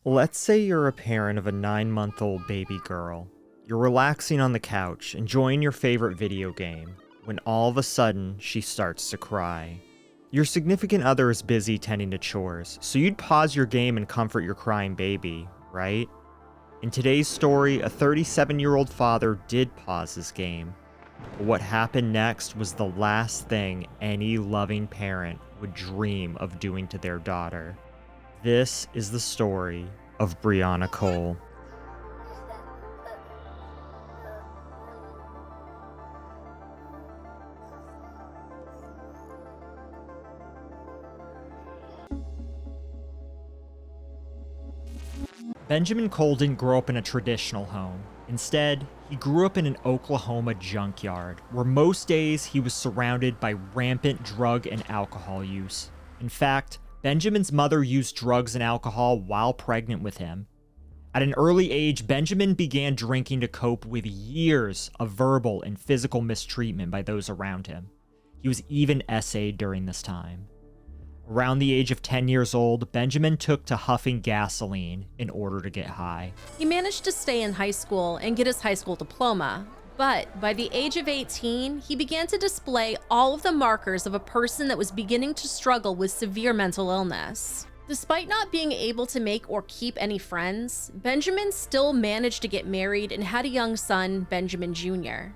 Let's say you're a parent of a 9-month-old baby girl. You're relaxing on the couch, enjoying your favorite video game, when all of a sudden, she starts to cry. Your significant other is busy tending to chores, so you'd pause your game and comfort your crying baby, right? In today's story, a 37-year-old father did pause his game. But what happened next was the last thing any loving parent would dream of doing to their daughter. This is the story of Briana Cole. Benjamin Cole didn't grow up in a traditional home. Instead, he grew up in an Oklahoma junkyard, where most days he was surrounded by rampant drug and alcohol use. In fact, Benjamin's mother used drugs and alcohol while pregnant with him. At an early age, Benjamin began drinking to cope with years of verbal and physical mistreatment by those around him. He was even essayed during this time. Around the age of 10 years old, Benjamin took to huffing gasoline in order to get high. He managed to stay in high school and get his high school diploma, but by the age of 18, he began to display all of the markers of a person that was beginning to struggle with severe mental illness. Despite not being able to make or keep any friends, Benjamin still managed to get married and had a young son, Benjamin Jr.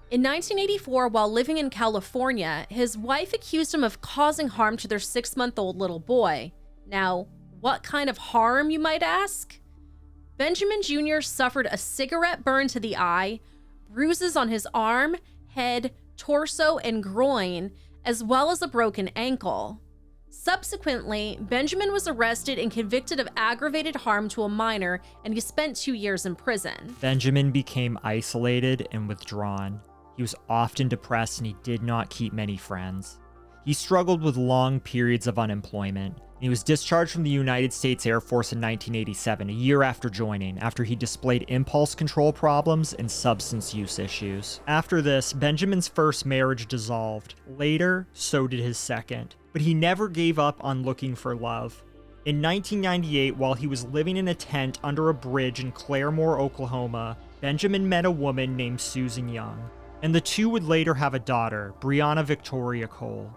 In 1984, while living in California, his wife accused him of causing harm to their 6-month-old little boy. Now, what kind of harm, you might ask? Benjamin Jr. suffered a cigarette burn to the eye, bruises on his arm, head, torso, and groin, as well as a broken ankle. Subsequently, Benjamin was arrested and convicted of aggravated harm to a minor, and he spent 2 years in prison. Benjamin became isolated and withdrawn. He was often depressed and he did not keep many friends. He struggled with long periods of unemployment. He was discharged from the United States Air Force in 1987, a year after joining, after he displayed impulse control problems and substance use issues. After this, Benjamin's first marriage dissolved. Later, so did his second. But he never gave up on looking for love. In 1998, while he was living in a tent under a bridge in Claremore, Oklahoma, Benjamin met a woman named Susan Young, and the two would later have a daughter, Briana Victoria Cole.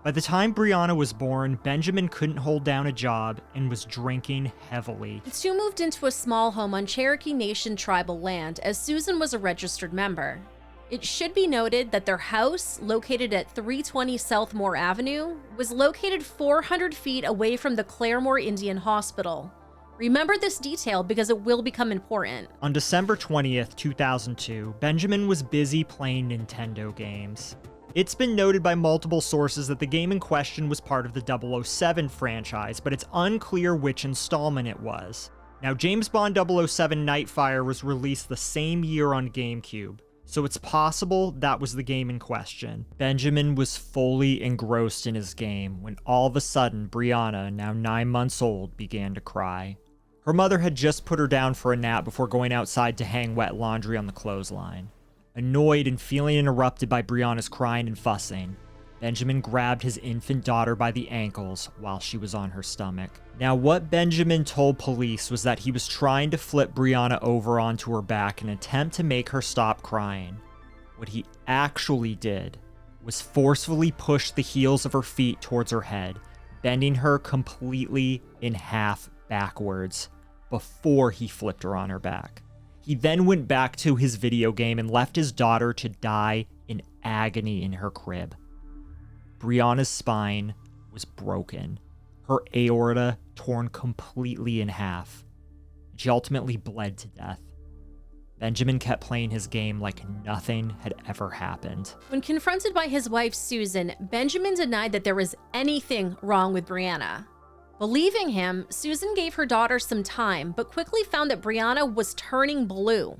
By the time Briana was born, Benjamin couldn't hold down a job and was drinking heavily. The two moved into a small home on Cherokee Nation tribal land, as Susan was a registered member. It should be noted that their house, located at 320 South Moore Avenue, was located 400 feet away from the Claremore Indian Hospital. Remember this detail because it will become important. On December 20th, 2002, Benjamin was busy playing Nintendo games. It's been noted by multiple sources that the game in question was part of the 007 franchise, but it's unclear which installment it was. Now, James Bond 007 Nightfire was released the same year on GameCube, so it's possible that was the game in question. Benjamin was fully engrossed in his game when all of a sudden Briana, now 9 months old, began to cry. Her mother had just put her down for a nap before going outside to hang wet laundry on the clothesline. Annoyed and feeling interrupted by Briana's crying and fussing, Benjamin grabbed his infant daughter by the ankles while she was on her stomach. Now, what Benjamin told police was that he was trying to flip Briana over onto her back in an attempt to make her stop crying. What he actually did was forcefully push the heels of her feet towards her head, bending her completely in half backwards before he flipped her on her back. He then went back to his video game and left his daughter to die in agony in her crib. Briana's spine was broken, her aorta torn completely in half. She ultimately bled to death. Benjamin kept playing his game like nothing had ever happened. When confronted by his wife, Susan, Benjamin denied that there was anything wrong with Briana. Believing him, Susan gave her daughter some time, but quickly found that Briana was turning blue.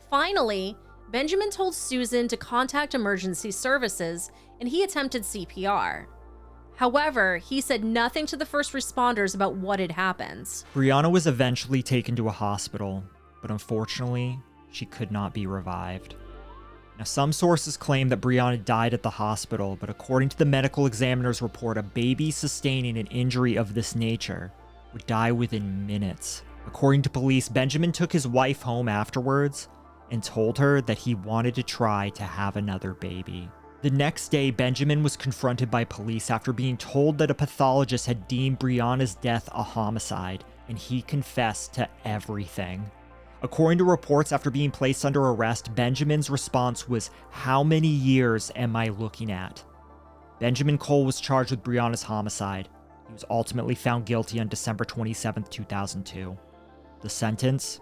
Finally, Benjamin told Susan to contact emergency services, and he attempted CPR. However, he said nothing to the first responders about what had happened. Briana was eventually taken to a hospital, but unfortunately, she could not be revived. Now, some sources claim that Briana died at the hospital, but according to the medical examiner's report, a baby sustaining an injury of this nature would die within minutes According to police, Benjamin took his wife home afterwards and told her that he wanted to try to have another baby. The next day, Benjamin was confronted by police after being told that a pathologist had deemed Brianna's death a homicide, and he confessed to everything. According to reports, after being placed under arrest, Benjamin's response was, "How many years am I looking at?" Benjamin Cole was charged with Brianna's homicide. He was ultimately found guilty on December 27, 2002. The sentence?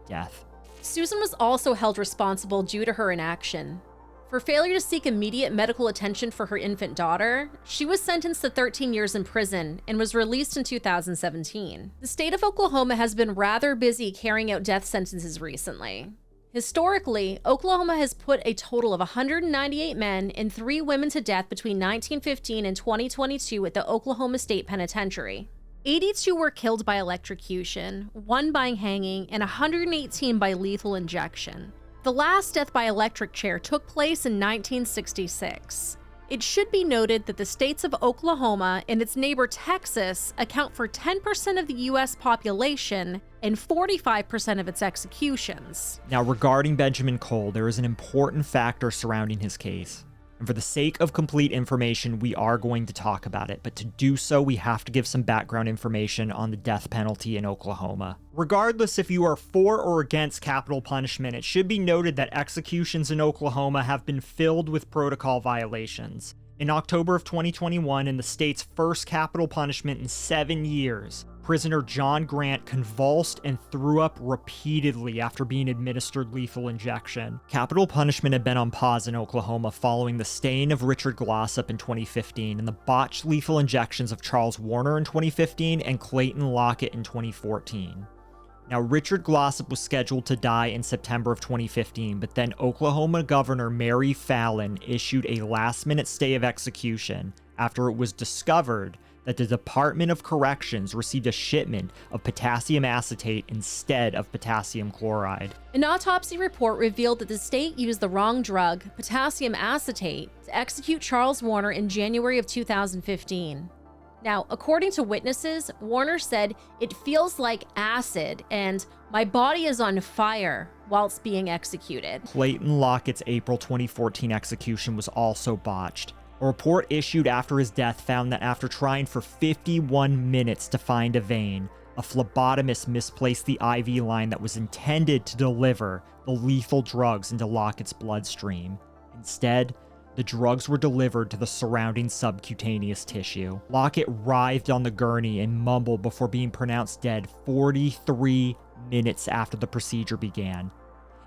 Death. Susan was also held responsible due to her inaction. For failure to seek immediate medical attention for her infant daughter, she was sentenced to 13 years in prison and was released in 2017. The state of Oklahoma has been rather busy carrying out death sentences recently. Historically, Oklahoma has put a total of 198 men and 3 women to death between 1915 and 2022 at the Oklahoma State Penitentiary. 82 were killed by electrocution, 1 by hanging, and 118 by lethal injection. The last death by electric chair took place in 1966. It should be noted that the states of Oklahoma and its neighbor Texas account for 10% of the US population and 45% of its executions. Now, regarding Benjamin Cole, there is an important factor surrounding his case. And for the sake of complete information, we are going to talk about it, but to do so, we have to give some background information on the death penalty in Oklahoma. Regardless if you are for or against capital punishment, it should be noted that executions in Oklahoma have been filled with protocol violations. In October of 2021, in the state's first capital punishment in 7 years, prisoner John Grant convulsed and threw up repeatedly after being administered lethal injection. Capital punishment had been on pause in Oklahoma following the staying of Richard Glossop in 2015 and the botched lethal injections of Charles Warner in 2015 and Clayton Lockett in 2014. Now, Richard Glossop was scheduled to die in September of 2015, but then Oklahoma Governor Mary Fallin issued a last-minute stay of execution after it was discovered that the Department of Corrections received a shipment of potassium acetate instead of potassium chloride. An autopsy report revealed that the state used the wrong drug, potassium acetate, to execute Charles Warner in January of 2015. Now, according to witnesses, Warner said, "It feels like acid and my body is on fire," whilst being executed. Clayton Lockett's April 2014 execution was also botched. A report issued after his death found that after trying for 51 minutes to find a vein, a phlebotomist misplaced the IV line that was intended to deliver the lethal drugs into Lockett's bloodstream. Instead, the drugs were delivered to the surrounding subcutaneous tissue. Lockett writhed on the gurney and mumbled before being pronounced dead 43 minutes after the procedure began.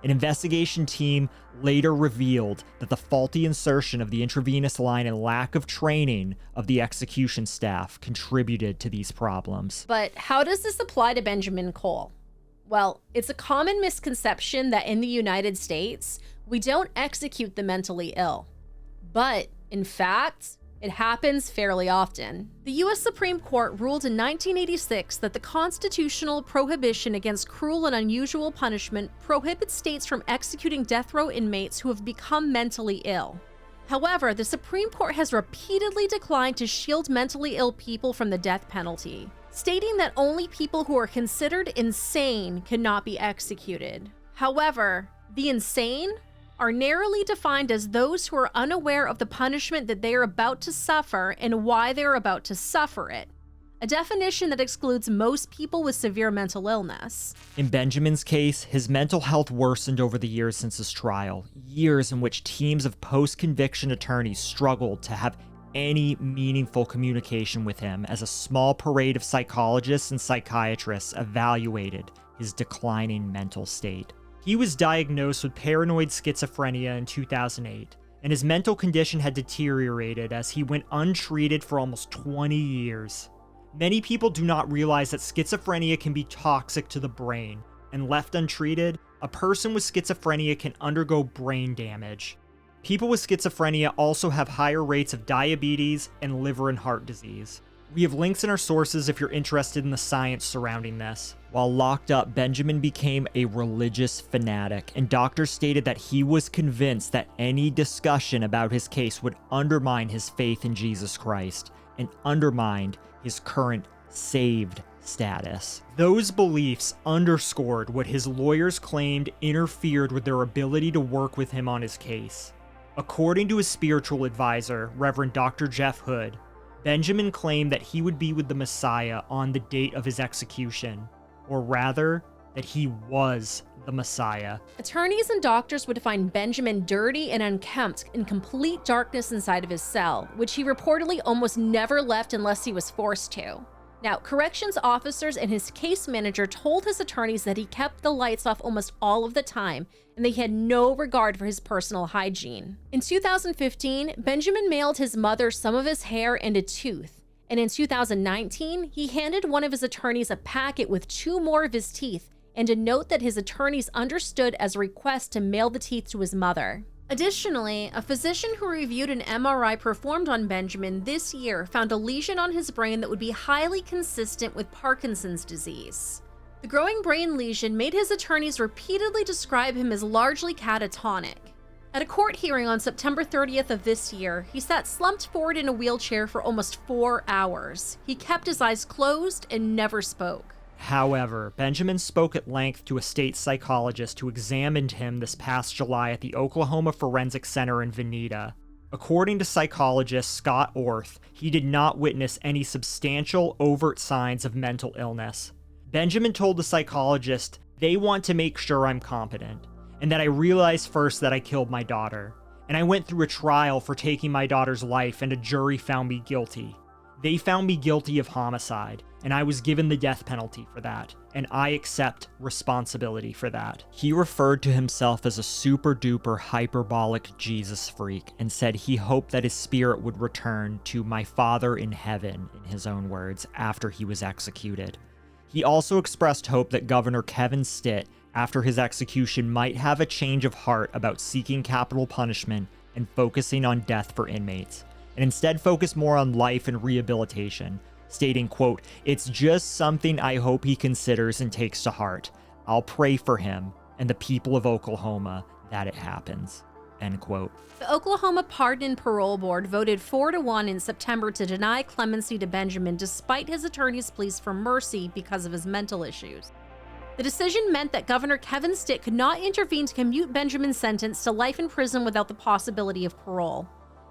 An investigation team later revealed that the faulty insertion of the intravenous line and lack of training of the execution staff contributed to these problems. But how does this apply to Benjamin Cole? Well, it's a common misconception that in the United States, we don't execute the mentally ill. But, in fact, it happens fairly often. The US Supreme Court ruled in 1986 that the constitutional prohibition against cruel and unusual punishment prohibits states from executing death row inmates who have become mentally ill. However, the Supreme Court has repeatedly declined to shield mentally ill people from the death penalty, stating that only people who are considered insane cannot be executed. However, the insane are narrowly defined as those who are unaware of the punishment that they are about to suffer and why they are about to suffer it, a definition that excludes most people with severe mental illness. In Benjamin's case, his mental health worsened over the years since his trial, years in which teams of post-conviction attorneys struggled to have any meaningful communication with him as a small parade of psychologists and psychiatrists evaluated his declining mental state. He was diagnosed with paranoid schizophrenia in 2008, and his mental condition had deteriorated as he went untreated for almost 20 years. Many people do not realize that schizophrenia can be toxic to the brain, and left untreated, a person with schizophrenia can undergo brain damage. People with schizophrenia also have higher rates of diabetes and liver and heart disease. We have links in our sources if you're interested in the science surrounding this. While locked up, Benjamin became a religious fanatic, and doctors stated that he was convinced that any discussion about his case would undermine his faith in Jesus Christ and undermine his current saved status. Those beliefs underscored what his lawyers claimed interfered with their ability to work with him on his case. According to his spiritual advisor, Reverend Dr. Jeff Hood, Benjamin claimed that he would be with the Messiah on the date of his execution, or rather, that he was the Messiah. Attorneys and doctors would find Benjamin dirty and unkempt in complete darkness inside of his cell, which he reportedly almost never left unless he was forced to. Now, corrections officers and his case manager told his attorneys that he kept the lights off almost all of the time, and they had no regard for his personal hygiene. In 2015, Benjamin mailed his mother some of his hair and a tooth, and in 2019, he handed one of his attorneys a packet with 2 more of his teeth and a note that his attorneys understood as a request to mail the teeth to his mother. Additionally, a physician who reviewed an MRI performed on Benjamin this year found a lesion on his brain that would be highly consistent with Parkinson's disease. The growing brain lesion made his attorneys repeatedly describe him as largely catatonic. At a court hearing on September 30th of this year, he sat slumped forward in a wheelchair for almost 4 hours. He kept his eyes closed and never spoke. However, Benjamin spoke at length to a state psychologist who examined him this past July at the Oklahoma Forensic Center in Veneta. According to psychologist Scott Orth, he did not witness any substantial, overt signs of mental illness. Benjamin told the psychologist, "They want to make sure I'm competent, and that I realized first that I killed my daughter. And I went through a trial for taking my daughter's life, and a jury found me guilty. They found me guilty of homicide, and I was given the death penalty for that, and I accept responsibility for that." He referred to himself as a super-duper hyperbolic Jesus freak and said he hoped that his spirit would return to "my Father in heaven," in his own words, after he was executed. He also expressed hope that Governor Kevin Stitt, after his execution, might have a change of heart about seeking capital punishment and focusing on death for inmates, and instead focus more on life and rehabilitation, stating, quote, "It's just something I hope he considers and takes to heart. I'll pray for him and the people of Oklahoma that it happens," end quote. The Oklahoma Pardon and Parole Board voted 4-1 in September to deny clemency to Benjamin despite his attorney's pleas for mercy because of his mental issues. The decision meant that Governor Kevin Stitt could not intervene to commute Benjamin's sentence to life in prison without the possibility of parole.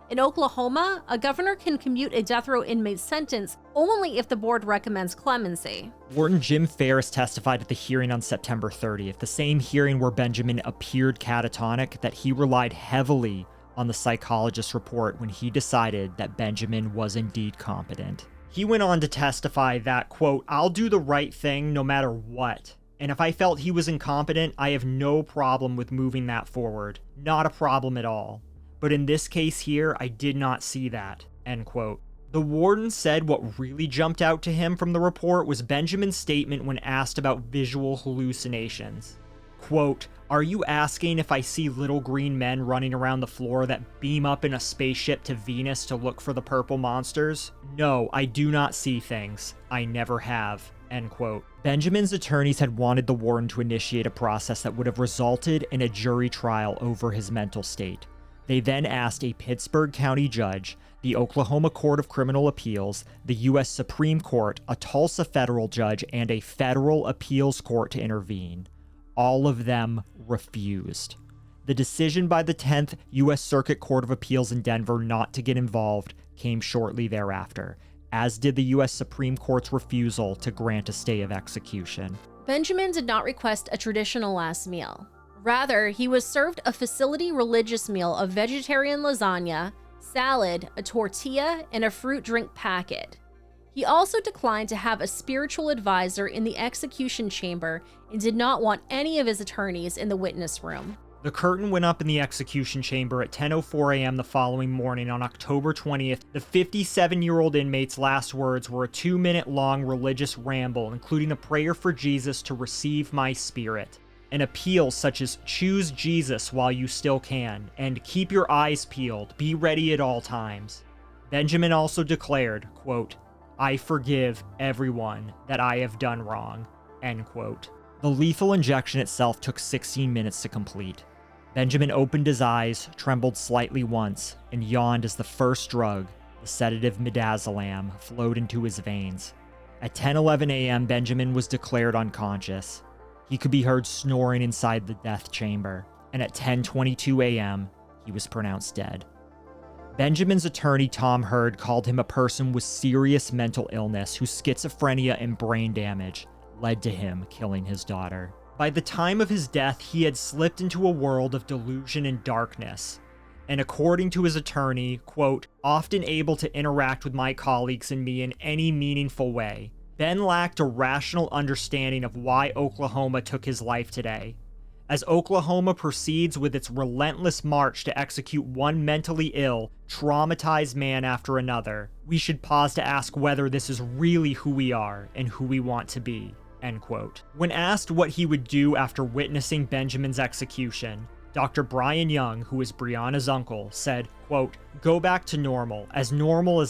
In Oklahoma, a governor can commute a death row inmate's sentence only if the board recommends clemency. Warden Jim Ferris testified at the hearing on September 30th, the same hearing where Benjamin appeared catatonic, that he relied heavily on the psychologist's report when he decided that Benjamin was indeed competent. He went on to testify that, quote, "I'll do the right thing no matter what. And if I felt he was incompetent, I have no problem with moving that forward. Not a problem at all. But in this case here, I did not see that," end quote. The warden said what really jumped out to him from the report was Benjamin's statement when asked about visual hallucinations. Quote, "Are you asking if I see little green men running around the floor that beam up in a spaceship to Venus to look for the purple monsters? No, I do not see things. I never have," end quote. Benjamin's attorneys had wanted the warden to initiate a process that would have resulted in a jury trial over his mental state. They then asked a Pittsburgh County judge, the Oklahoma Court of Criminal Appeals, the U.S. Supreme Court, a Tulsa federal judge, and a federal appeals court to intervene. All of them refused. The decision by the 10th U.S. Circuit Court of Appeals in Denver not to get involved came shortly thereafter, as did the U.S. Supreme Court's refusal to grant a stay of execution. Benjamin did not request a traditional last meal. Rather, he was served a facility religious meal of vegetarian lasagna, salad, a tortilla, and a fruit drink packet. He also declined to have a spiritual advisor in the execution chamber and did not want any of his attorneys in the witness room. The curtain went up in the execution chamber at 10:04 a.m. the following morning on October 20th. The 57-year-old inmate's last words were a 2-minute-long religious ramble, including a prayer for Jesus to receive my spirit. An appeal such as "choose Jesus while you still can," and "keep your eyes peeled, be ready at all times." Benjamin also declared, quote, "I forgive everyone that I have done wrong," end quote. The lethal injection itself took 16 minutes to complete. Benjamin opened his eyes, trembled slightly once, and yawned as the first drug, the sedative midazolam, flowed into his veins. At 10:11 a.m., Benjamin was declared unconscious. He could be heard snoring inside the death chamber, and at 10:22 a.m., he was pronounced dead. Benjamin's attorney, Tom Hurd, called him a person with serious mental illness whose schizophrenia and brain damage led to him killing his daughter. By the time of his death, he had slipped into a world of delusion and darkness, and according to his attorney, quote, often able to interact with my colleagues and me in any meaningful way, Ben lacked a rational understanding of why Oklahoma took his life today. As Oklahoma proceeds with its relentless march to execute one mentally ill, traumatized man after another, we should pause to ask whether this is really who we are and who we want to be, end quote. When asked what he would do after witnessing Benjamin's execution, Dr. Brian Young, who is Brianna's uncle, said, quote, go back to normal as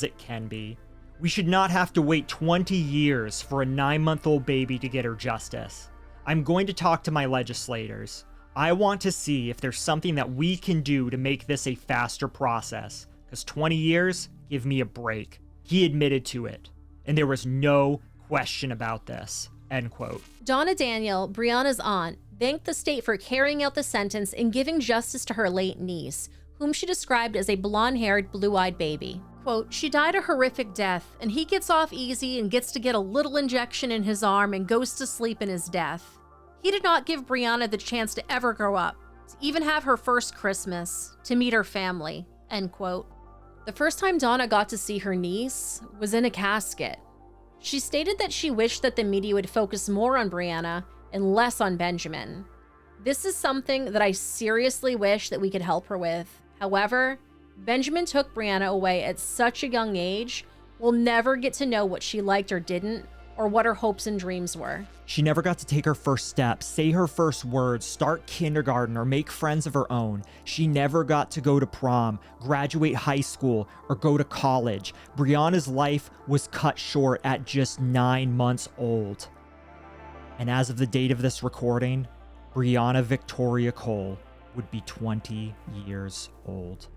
it can be. We should not have to wait 20 years for a 9-month-old baby to get her justice. I'm going to talk to my legislators. I want to see if there's something that we can do to make this a faster process, because 20 years, give me a break. He admitted to it, and there was no question about this, end quote. Donna Daniel, Brianna's aunt, thanked the state for carrying out the sentence and giving justice to her late niece, whom she described as a blonde-haired, blue-eyed baby. Quote, she died a horrific death, and he gets off easy and gets to get a little injection in his arm and goes to sleep in his death. He did not give Brianna the chance to ever grow up, to even have her first Christmas, to meet her family, end quote. The first time Donna got to see her niece was in a casket. She stated that she wished that the media would focus more on Brianna and less on Benjamin. This is something that I seriously wish that we could help her with. However, Benjamin took Brianna away at such a young age, we'll never get to know what she liked or didn't, or what her hopes and dreams were. She never got to take her first steps, say her first words, start kindergarten, or make friends of her own. She never got to go to prom, graduate high school, or go to college. Brianna's life was cut short at just 9 months old. And as of the date of this recording, Brianna Victoria Cole would be 20 years old.